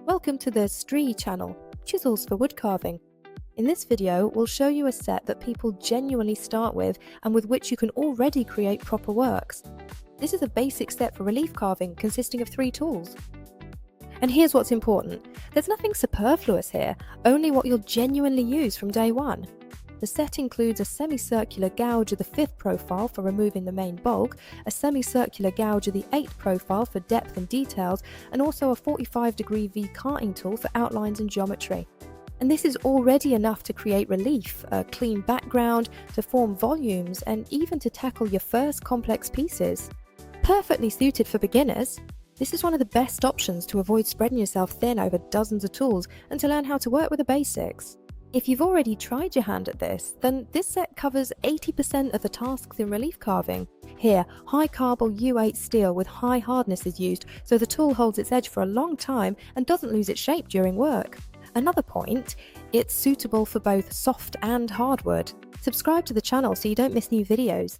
Welcome to the STRII channel, Chisels for Wood Carving. In this video, we'll show you a set that people genuinely start with and with which you can already create proper works. This is a basic set for relief carving consisting of 3 tools. And here's what's important. There's nothing superfluous here, only what you'll genuinely use from day one. The set includes a semicircular gouge of the 5th profile for removing the main bulk, a semicircular gouge of the 8th profile for depth and details, and also a 45-degree V carting tool for outlines and geometry. And this is already enough to create relief, a clean background, to form volumes, and even to tackle your first complex pieces. Perfectly suited for beginners. This is one of the best options to avoid spreading yourself thin over dozens of tools and to learn how to work with the basics. If you've already tried your hand at this, then this set covers 80% of the tasks in relief carving. Here, high carbon U8 steel with high hardness is used, so the tool holds its edge for a long time and doesn't lose its shape during work. Another point, it's suitable for both soft and hardwood. Subscribe to the channel so you don't miss new videos.